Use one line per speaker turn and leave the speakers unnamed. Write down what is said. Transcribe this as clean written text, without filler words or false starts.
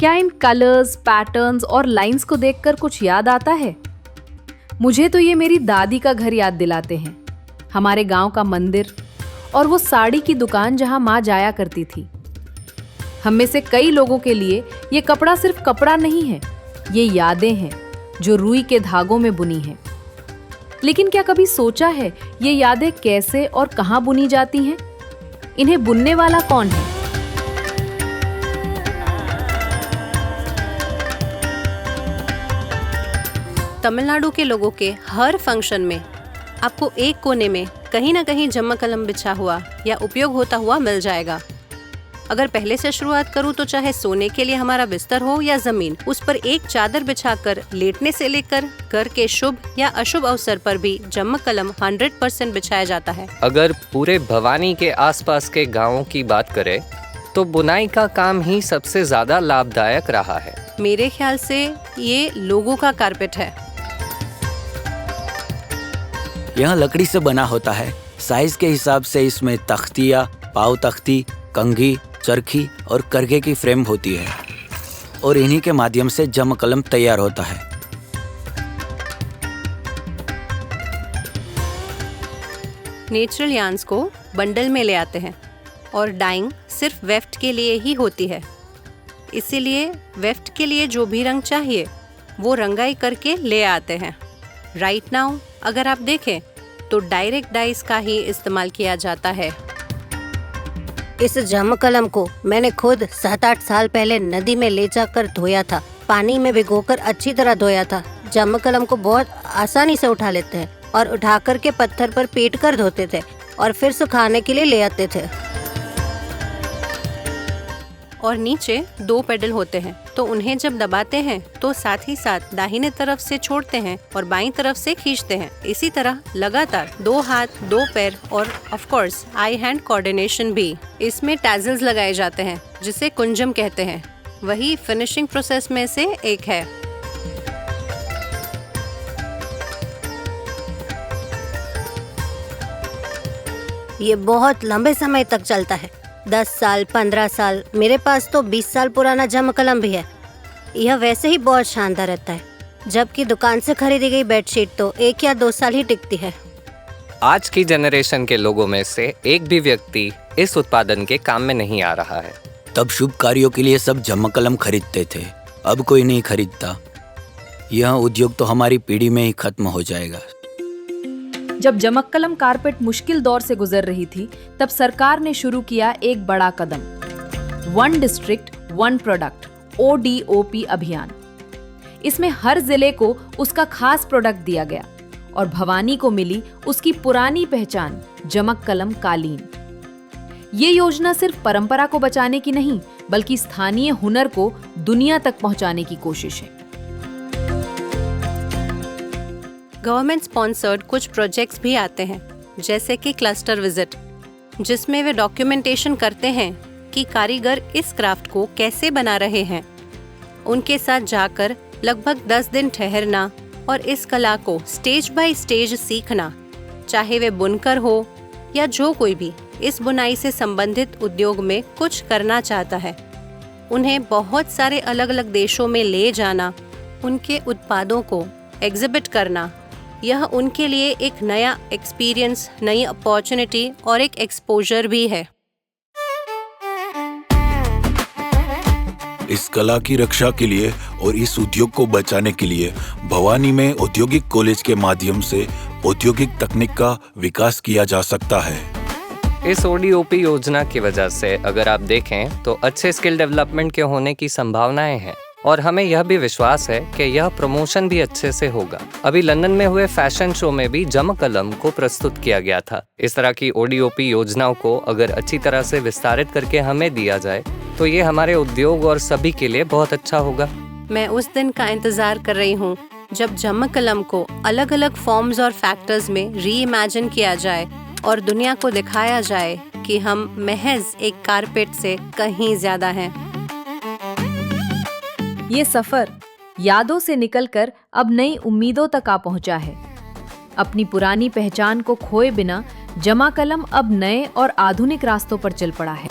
क्या इन colours, patterns और lines को देखकर कुछ याद आता है? मुझे तो ये मेरी दादी का घर याद दिलाते हैं, हमारे गांव का मंदिर और वो साड़ी की दुकान जहां माँ जाया करती थी। हम में से कई लोगों के लिए ये कपड़ा सिर्फ कपड़ा नहीं है, ये यादें हैं जो रुई के धागों में बुनी हैं। लेकिन क्या कभी सोचा है ये यादें कैसे और कहां बुनी जाती हैं? इन्हें बुनने वाला कौन है?
तमिलनाडु के लोगों के हर फंक्शन में आपको एक कोने में कहीं ना कहीं जम्मकलम बिछा हुआ या उपयोग होता हुआ मिल जाएगा। अगर पहले से शुरुआत करूं तो चाहे सोने के लिए हमारा बिस्तर हो या जमीन, उस पर एक चादर बिछाकर लेटने से लेकर घर के शुभ या अशुभ अवसर पर भी जम्मकलम 100% बिछाया जाता है।
अगर पूरे भवानी के आसपास के गांवों की बात करें तो बुनाई का काम ही सबसे ज्यादा लाभदायक रहा है।
मेरे ख्याल से ये लोगों का कारपेट है।
यह लकड़ी से बना होता है। साइज के हिसाब से इसमें तख्तियाँ, पाव तख्ती, कंघी, चरखी और करघे की फ्रेम होती है और इन्हीं के माध्यम से जमकलम तैयार होता है।
नेचुरल यार्न्स को बंडल में ले आते हैं और डाइंग सिर्फ वेफ्ट के लिए ही होती है। इसीलिए वेफ्ट के लिए जो भी रंग चाहिए वो रंगाई करके ले आते हैं। राइट नाउ अगर आप देखें तो डायरेक्ट डाइस का ही इस्तेमाल किया जाता है।
इस जमकलम को मैंने खुद 7-8 साल पहले नदी में ले जाकर धोया था। पानी में भिगोकर अच्छी तरह धोया था। जमकलम को बहुत आसानी से उठा लेते हैं और उठा कर के पत्थर पर पीट कर धोते थे और फिर सुखाने के लिए ले आते थे।
और नीचे 2 पेडल होते हैं, तो उन्हें जब दबाते हैं तो साथ ही साथ दाहिने तरफ से छोड़ते हैं और बाईं तरफ से खींचते हैं। इसी तरह लगातार 2 हाथ, 2 पैर और of course I hand coordination भी। इसमें टैजल्स लगाए जाते हैं जिसे कुंजम कहते हैं। वही फिनिशिंग प्रोसेस में से एक है।
ये बहुत लंबे समय तक चलता है, 10 साल, 15 साल, मेरे पास तो 20 साल पुराना जमकलम भी है। यह वैसे ही बहुत शानदार रहता है, जबकि दुकान से खरीदी गई बेडशीट तो 1 या 2 साल ही टिकती है।
आज की जनरेशन के लोगों में से एक भी व्यक्ति इस उत्पादन के काम में नहीं आ रहा है।
तब शुभ कार्यों के लिए सब जमकलम खरीदते थे, अब कोई नहीं खरीदता। यह उद्योग तो हमारी पीढ़ी में ही खत्म हो जाएगा।
जब जमक्कलम कारपेट मुश्किल दौर से गुजर रही थी, तब सरकार ने शुरू किया एक बड़ा कदम, 1 डिस्ट्रिक्ट 1 प्रोडक्ट ODOP अभियान। इसमें हर जिले को उसका खास प्रोडक्ट दिया गया और भवानी को मिली उसकी पुरानी पहचान, जमक्कलम कालीन। ये योजना सिर्फ परंपरा को बचाने की नहीं, बल्कि स्थानीय हुनर को दुनिया तक पहुंचाने की कोशिश है।
गवर्नमेंट स्पॉन्सर्ड कुछ प्रोजेक्ट्स भी आते हैं, जैसे कि क्लस्टर विजिट, जिसमें वे डॉक्यूमेंटेशन करते हैं कि कारीगर इस क्राफ्ट को कैसे बना रहे हैं। उनके साथ जाकर लगभग 10 दिन ठहरना और इस कला को स्टेज बाय स्टेज सीखना, चाहे वे बुनकर हो या जो कोई भी इस बुनाई से संबंधित उद्योग में कुछ करना चाहता है। उन्हें बहुत सारे अलग अलग देशों में ले जाना, उनके उत्पादों को एग्जिबिट करना, यह उनके लिए एक नया एक्सपीरियंस, नई अपॉर्चुनिटी और एक एक्सपोजर भी है।
इस कला की रक्षा के लिए और इस उद्योग को बचाने के लिए भवानी में औद्योगिक कॉलेज के माध्यम से औद्योगिक तकनीक का विकास किया जा सकता है।
इस ODOP योजना की वजह से अगर आप देखें तो अच्छे स्किल डेवलपमेंट के होने की संभावनाएं हैं और हमें यह भी विश्वास है कि यह प्रमोशन भी अच्छे से होगा। अभी लंदन में हुए फैशन शो में भी जमकलम को प्रस्तुत किया गया था। इस तरह की ODOP योजनाओं को अगर अच्छी तरह से विस्तारित करके हमें दिया जाए तो ये हमारे उद्योग और सभी के लिए बहुत अच्छा होगा।
मैं उस दिन का इंतजार कर रही हूँ जब जमकलम को अलग अलग फॉर्म्स और फैक्टर्स में री-इमेजिन किया जाए और दुनिया को दिखाया जाए कि हम महज एक कारपेट से कहीं ज्यादा हैं।
ये सफर यादों से निकलकर अब नई उम्मीदों तक आ पहुंचा है। अपनी पुरानी पहचान को खोए बिना जमकलम अब नए और आधुनिक रास्तों पर चल पड़ा है।